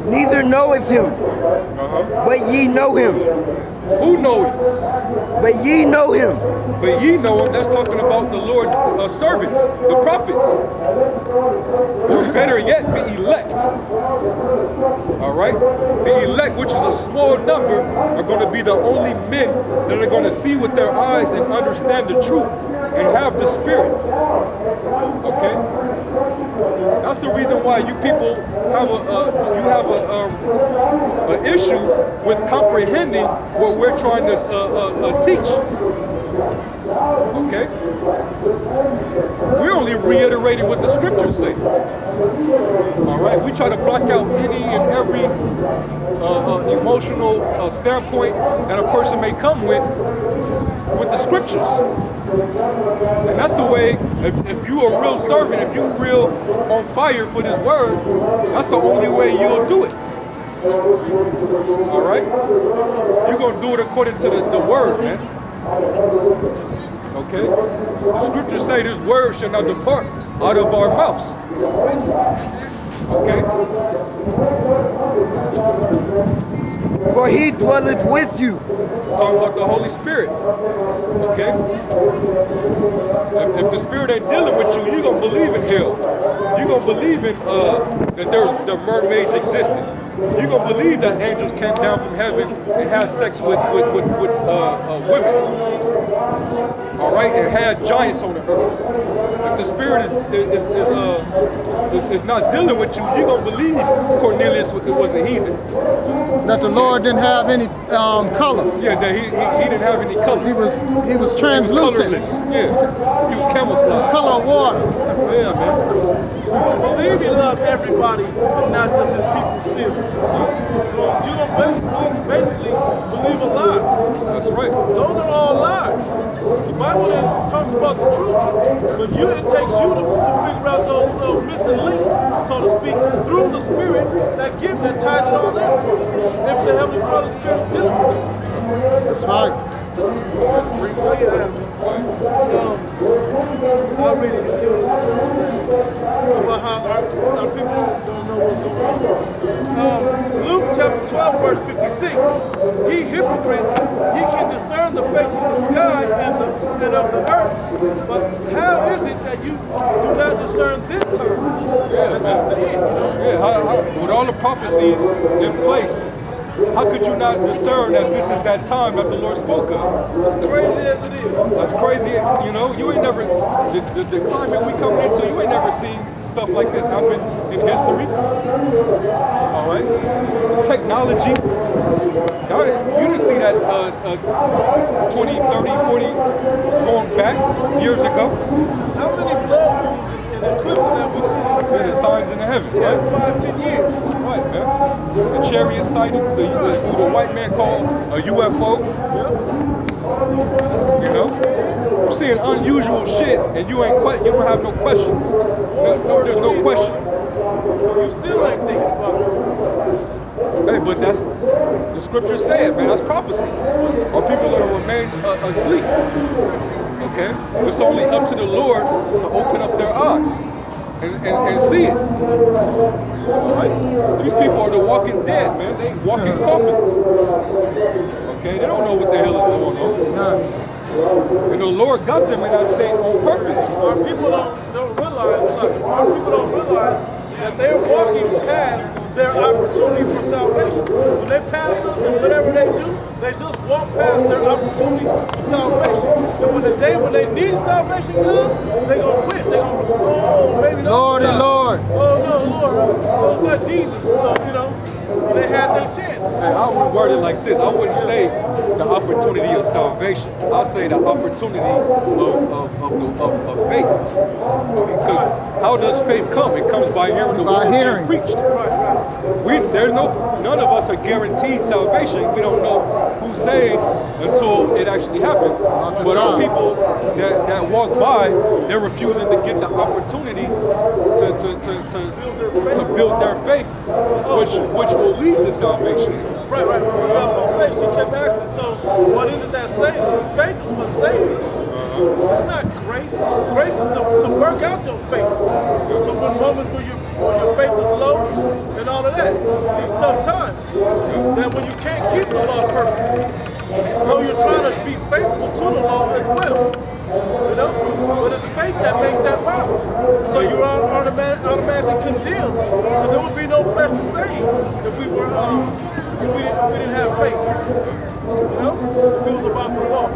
neither knoweth him, but ye know him. Who know him? But ye know him. But ye know him, that's talking about the Lord's servants, the prophets. Or better yet, the elect. All right? The elect, which is a small number, are going to be the only men that are going to see with their eyes and understand the truth and have the Spirit. Okay? That's the reason why you people have an issue with comprehending what we're trying to teach. Okay? We're only reiterating what the scriptures say. All right? We try to block out any and every emotional standpoint that a person may come with the scriptures. And that's the way, if you're a real servant, if you're real on fire for this word, that's the only way you'll do it. All right? You're going to do it according to the word, man. Okay? The scriptures say this word shall not depart out of our mouths. Okay? For he dwelleth with you. Talking about the Holy Spirit. Okay? If the Spirit ain't dealing with you, you're going to believe in hell. You're going to believe in that the mermaids existed. You're going to believe that angels came down from heaven and had sex with women. All right? And had giants on the earth. If the Spirit is not dealing with you, you're going to believe Cornelius was a heathen. That the Lord didn't have any color. Yeah, that he didn't have any color. He was translucent. He was colorless. Yeah, he was camouflaged. Color of water. Yeah, man. I believe he loved everybody and not just his people still. You're going to basically believe a lie. That's right. Those are all lies. The Bible talks about the truth, but it takes you to figure out those missing links, so to speak, through the Spirit that ties it all in for you. If the Heavenly Father Spirit is dealing with you. That's right. I'll read it about how our people don't know what's going on. Luke chapter 12, verse 56. Ye hypocrites, ye can discern the face of the sky and of the earth, but how is it that you do not discern this time? Yeah, This is the end. Yeah, with all the prophecies in place, how could you not discern that this is that time that the Lord spoke of? As crazy as it is. That's crazy, you know. You ain't never, the climate we coming into, you ain't never seen stuff like this happen in history. All right? Technology. You didn't see that 20, 30, 40 going back years ago. How many blood and eclipses have we seen? Yeah, the signs in the heaven, right? 5, 10 years. Right, man. The chariot sightings, the white man called a UFO. You know? You're seeing unusual shit and you don't have no questions. There's no question. You still ain't thinking about it. Hey, but that's, the scriptures say it, man. That's prophecy. Or people going to remain asleep. Okay? It's only up to the Lord to open up their eyes and see it. Alright? These people are the walking dead, man. They walking coffins. Okay? They don't know what the hell is going on. And the Lord got them in that state on purpose. Our people don't realize that they're walking past their opportunity for salvation. When they pass us and whatever they do, they just walk past their opportunity for salvation. And when the day when they need salvation comes, they're going to wish. They're going to, oh, maybe not. Lord and Lord. Oh, no, Lord. Oh, it's not Jesus. You know, they had their chance. Hey, I would word it like this. I wouldn't say the opportunity of salvation. I'll say the opportunity of faith. Because how does faith come? It comes by hearing the word being preached. None of us are guaranteed salvation. We don't know who's saved until it actually happens. But our people that walk by, they're refusing to get the opportunity to build their faith, which will lead to salvation. Right. What I was going to say, she kept asking, so what is it that saves us? Faith is what saves us. It's not grace. Grace is to work out your faith. So when moments when your faith is low and all of that, these tough times, then when you can't keep the law perfectly, though you're trying to be faithful to the law as well. You know? But it's faith that makes that possible. So you're automatically condemned. Because there would be no flesh to save if we didn't have faith. You know? If it was about the law.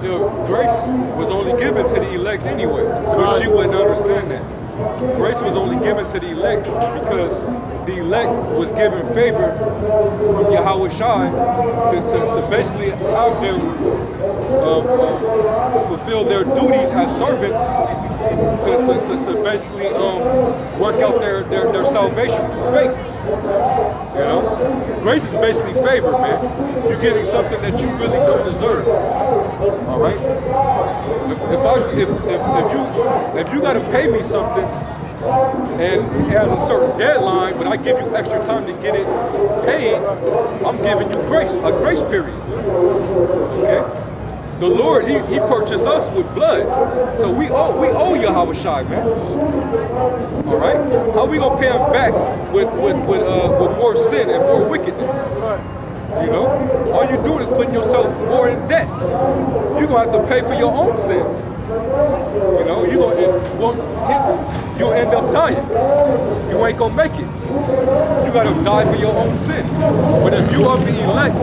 You know, grace was only given to the elect anyway. But she wouldn't understand that. Grace was only given to the elect because the elect was given favor from Yahweh Shai to basically have them fulfill their duties as servants to basically work out their salvation through faith. You know, grace is basically favor, man. You're getting something that you really don't deserve. All right. If you gotta pay me something and it has a certain deadline, but I give you extra time to get it paid, I'm giving you grace, a grace period. Okay. The Lord, He purchased us with blood, so we owe Yahweh Shai, man. All right, how we gonna pay Him back with more sin and more wickedness? You know, all you doing is putting yourself more in debt. You gonna have to pay for your own sins. You know, you'll end up dying. You ain't gonna make it. You gotta die for your own sin. But if you are the elect,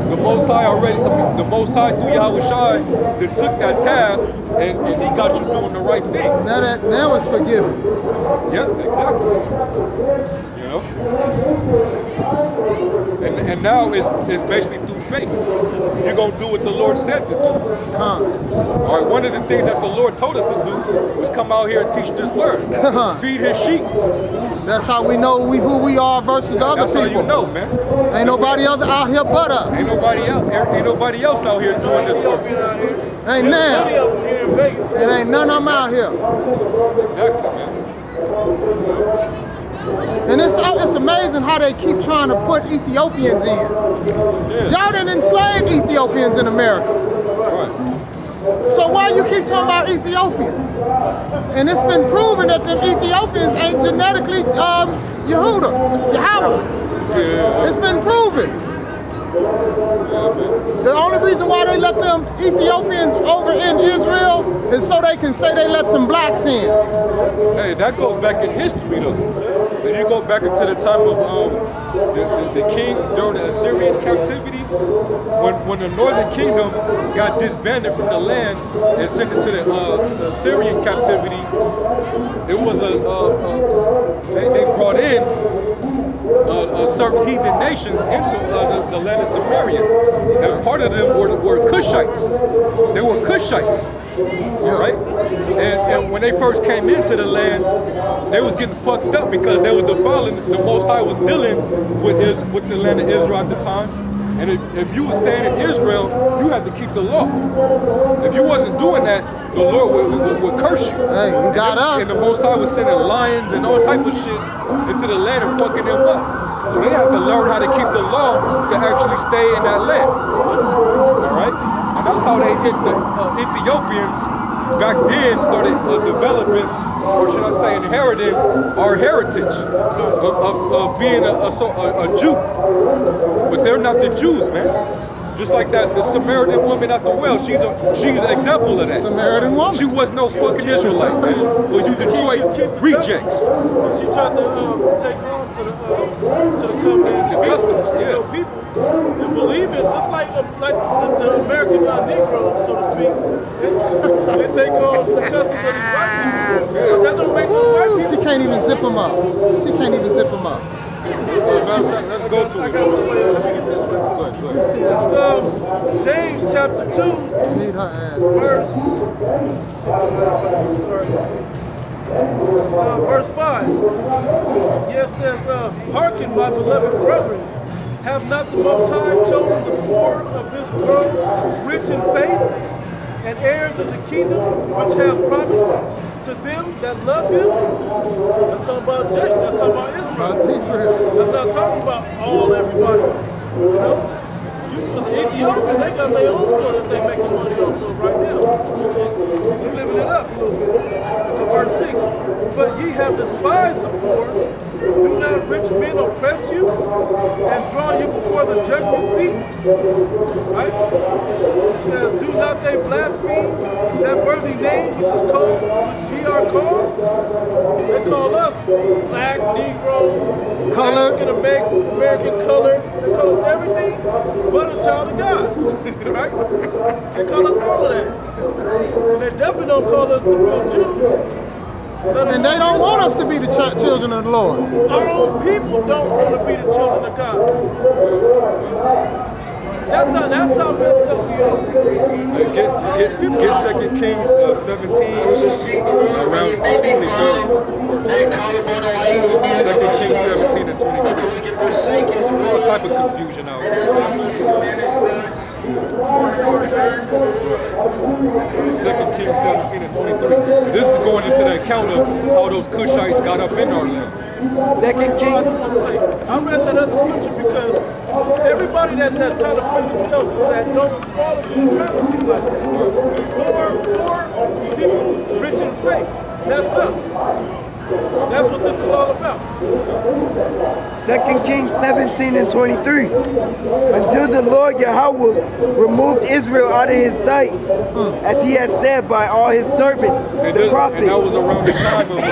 the Most High the Most High through Yahweh Shai, that took that tab and He got you doing the right thing. Now it's forgiven. Yeah, exactly. You know, and now it's basically through faith. You're gonna do what the Lord said to do. All right. One of the things that the Lord told us to do was come out here and teach this word. Feed His sheep. That's how we know who we are versus the other people. That's how you know, man. Ain't nobody else out here but us. Ain't nobody else out here doing this work. Ain't now. It ain't none of them out here. Exactly, man. And it's amazing how they keep trying to put Ethiopians in. Yeah. Y'all didn't enslave Ethiopians in America. Right. So why you keep talking about Ethiopians? And it's been proven that the Ethiopians ain't genetically Yahweh. Yeah. It's been proven. The only reason why they let them Ethiopians over in Israel is so they can say they let some blacks in. Hey, that goes back in history though. If you go back into the time of the kings during the Assyrian captivity, when the northern kingdom got disbanded from the land and sent into the Assyrian captivity, it was they brought in certain heathen nations into the land of Samaria, and part of them were Cushites. They were Cushites. All right, and when they first came into the land, they was getting fucked up because they was defiling. The Most High was dealing with the land of Israel at the time, and if you was staying in Israel, you had to keep the law. If you wasn't doing that, the Lord would curse you. Hey, He got us. And the Most High was sending lions and all type of shit into the land and fucking them up. So they had to learn how to keep the law to actually stay in that land. All right. And that's how the Ethiopians back then started developing, or should I say inheriting, our heritage of being a Jew. But they're not the Jews, man. Just like that, the Samaritan woman at the well, she's an example of that. Samaritan woman. She was no fucking Israelite, man. For you Detroit rejects. She tried to take on to the covenant, The customs, yeah. people. And believe it, just like the American Negroes, so to speak. They take on the customs of these white people. But that don't make them white people. She can't even zip them up. She can't even zip them up. Let's go to it. Let me get this one. Go ahead. This is James chapter 2, Need her ass. verse 5. Yes, it says, hearken, my beloved brethren, have not the Most High chosen the poor of this world, rich in faith, and heirs of the kingdom, which have promised to them that love Him? That's talking about Jacob. That's talking about Israel. Peace for him. That's not talking about everybody. You know? Ethiopians, they got their own store that they making money off of right now. They're living it up a little bit. Verse 6, but ye have despised the poor. Do not rich men oppress you and draw you before the judgment seats? Right? It says, do not they blaspheme that worthy name which is called, which ye are called? They call us black, Negro, Colored. African American color. They call us everything but a child of God. Right? They call us all of that. And they definitely don't call us the real Jews. And they don't want us to be the children of the Lord. Our own people don't want to be the children of God. That's how messed up we are. Get 2 Kings 17 around 23. 2 Kings 17 and 23. All type of confusion out here. 2 Kings 17 and 23. This is going into the account of how those Cushites got up in our land. 2 Kings. I read that other scripture because everybody that try to fit themselves into that don't fall into the prophecy like that. Poor people, rich in faith. That's us. That's what this is all about. 2 Kings 17 and 23. Until the Lord Yahweh removed Israel out of his sight, as he has said by all his servants, the prophets. And that was around the time of the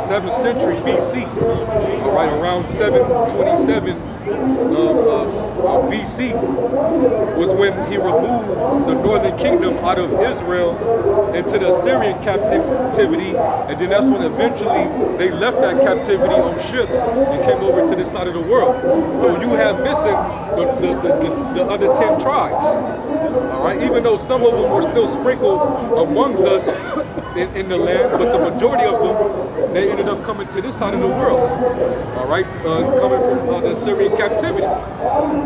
7th century BC. Right around 727 BC was when he removed the northern kingdom out of Israel into the Assyrian captivity, and then that's when eventually they left that captivity on ships and came over to this side of the world. So you have missing the other 10 tribes. All right, even though some of them were still sprinkled amongst us in the land, but the majority of them, they ended up coming to this side of the world. All right, coming from the Assyrian captivity.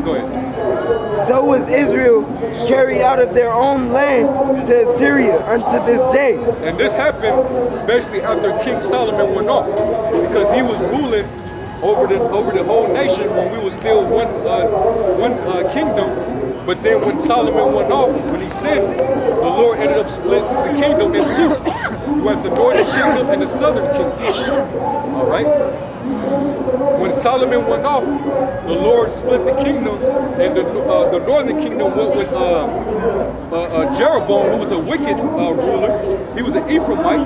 Go ahead. So was Israel carried out of their own land to Assyria unto this day. And this happened basically after King Solomon went off, because he was ruling over the whole nation when we were still one kingdom. But then when Solomon went off, when he sinned, the Lord ended up splitting the kingdom in two. You have the northern kingdom and the southern kingdom. All right. When Solomon went off, the Lord split the kingdom, and the northern kingdom went with Jeroboam, who was a wicked ruler. He was an Ephraimite,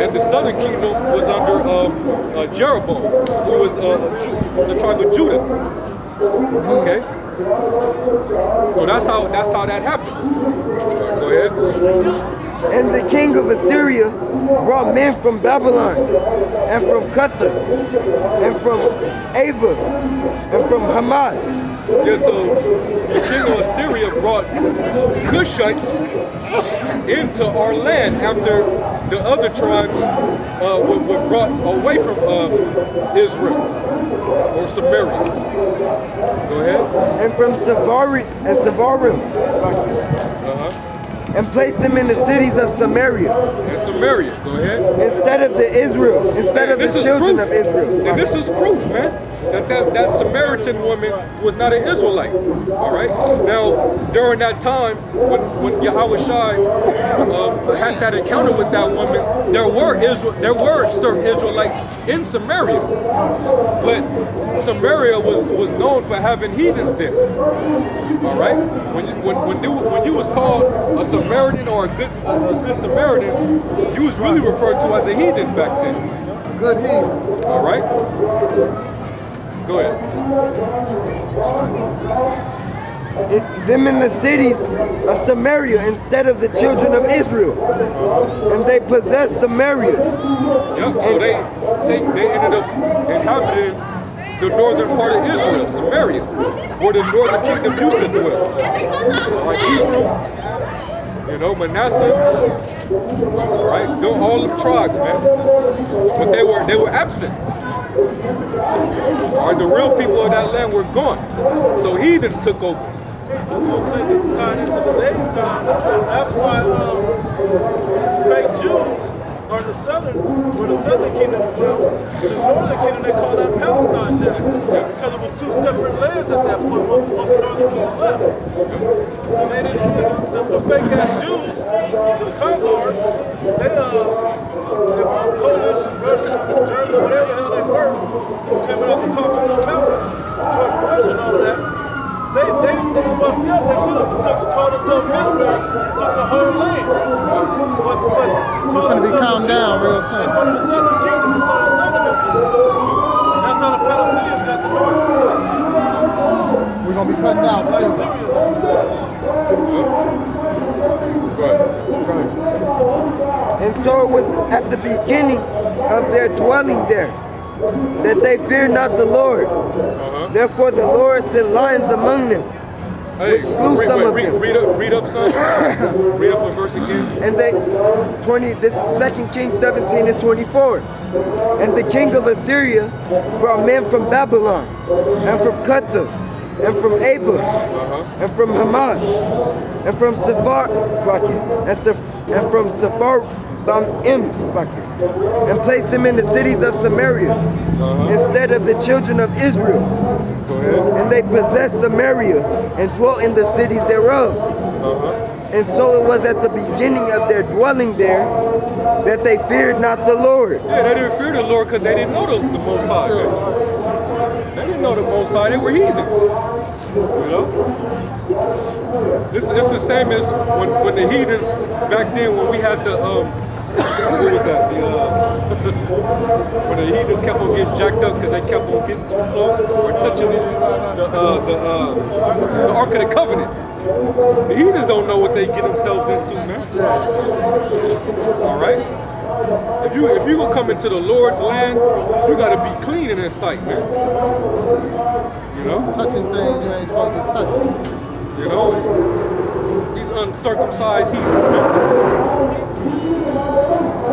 and the southern kingdom was under Jeroboam, who was from the tribe of Judah. Okay, so that's how that happened. Go ahead. And the king of Assyria brought men from Babylon, and from Cutha, and from Ava, and from Hamath. Yeah, so the king of Assyria brought Cushites into our land after the other tribes were brought away from Israel or Samaria. Go ahead. And from Savarim, and placed them in the cities of Samaria. And Samaria, go ahead. Instead of the children of Israel. And this is proof, man, that Samaritan woman was not an Israelite. All right. Now, during that time, when Yahweh Shai had that encounter with that woman, there were certain Israelites in Samaria, but Samaria was known for having heathens there. All right. When you was called a Samaritan or a good Samaritan, you was really referred to as a heathen back then. Good heathen. All right. Go ahead. Them in the cities of Samaria instead of the children of Israel, and they possessed Samaria. Yep. So they ended up inhabiting the northern part of Israel, Samaria, where the northern kingdom used to dwell. Like Ephraim, Manasseh, right? All the tribes, man. But they were absent. All right, the real people of that land were gone. So heathens took over. I'm going to say this is tied into today's time. That's why fake Jews or the southern, where the southern kingdom dwelt. The northern kingdom, they call that Palestine now. Because it was two separate lands at that point once the northern kingdom left. And they didn't, the fake ass Jews, the Khazars, they were Polish, Russian, German, whatever the hell they were, came out of the Caucasus Mountains, George Bush and all of that. They fucked up. They should have called themselves Israel, took the whole land. But We're going to be counting down real soon. It's on the southern kingdom. It's on the southern Israel. That's how the Palestinians got the north. We're going to be cutting out Like soon. Syria. And so it was at the beginning of their dwelling there that they feared not the Lord. Therefore the Lord sent lions among them, which slew some of them. Read up, son. Read up a verse again. And they, this is 2 Kings 17 and 24. And the king of Assyria brought men from Babylon, and from Cutha, and from Ava, and from Hamath, and from Sephar, and from Sephar and placed them in the cities of Samaria instead of the children of Israel. And they possessed Samaria and dwelt in the cities thereof. And so it was at the beginning of their dwelling there that they feared not the Lord. Yeah, they didn't fear the Lord because they didn't know the Most High. They didn't know the Most High. They were heathens. You know? It's the same as when the heathens back then, when we had the what was that? When the heathens kept on getting jacked up because they kept on getting too close or touching it, the Ark of the Covenant. The heathens don't know what they get themselves into, man. All right. If you gonna come into the Lord's land, you gotta be clean in His sight, man. You know. Touching things you ain't supposed to touch. You know. These uncircumcised heathens, man.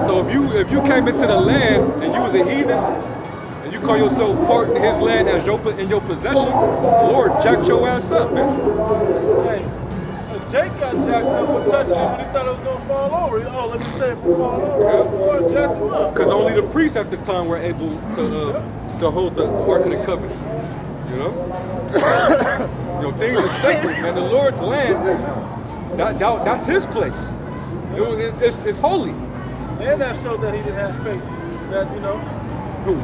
So if you came into the land and you was a heathen and you call yourself part in His land as in your possession, the Lord jacked your ass up, man. Hey, Jake got jacked up for touching it when he thought it was gonna fall over. Oh, let me say it for fall over. The Lord jacked him up. Because only the priests at the time were able to hold the Ark of the Covenant. You know? You know, things are sacred, man. The Lord's land, that's His place. It's holy. And that showed that he didn't have faith. That, you know, Who?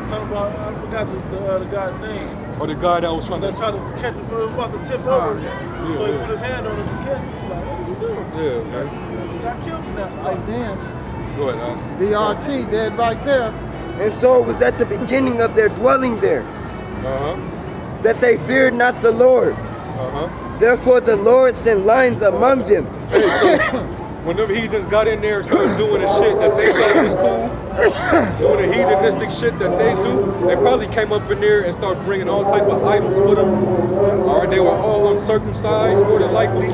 talking about, I forgot the guy's name. Or the guy that was trying That to... tried to catch it, it was about to tip over. So he put his hand on it to catch it. He's like, what are you doing? Yeah, man. He got killed in that spot. Like damn. Go ahead, DRT dead right there. And so it was at the beginning of their dwelling there that they feared not the Lord. Therefore the Lord sent lions among them. Hey, so when them heathens got in there and started doing the shit that they thought was cool, doing the heathenistic shit that they do, they probably came up in there and started bringing all type of idols with them. All right, they were all uncircumcised, more than likely.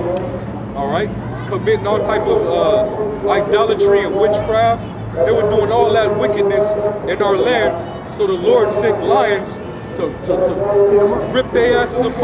All right, committing all type of idolatry and witchcraft. They were doing all that wickedness in our land. So the Lord sent lions to rip their asses apart.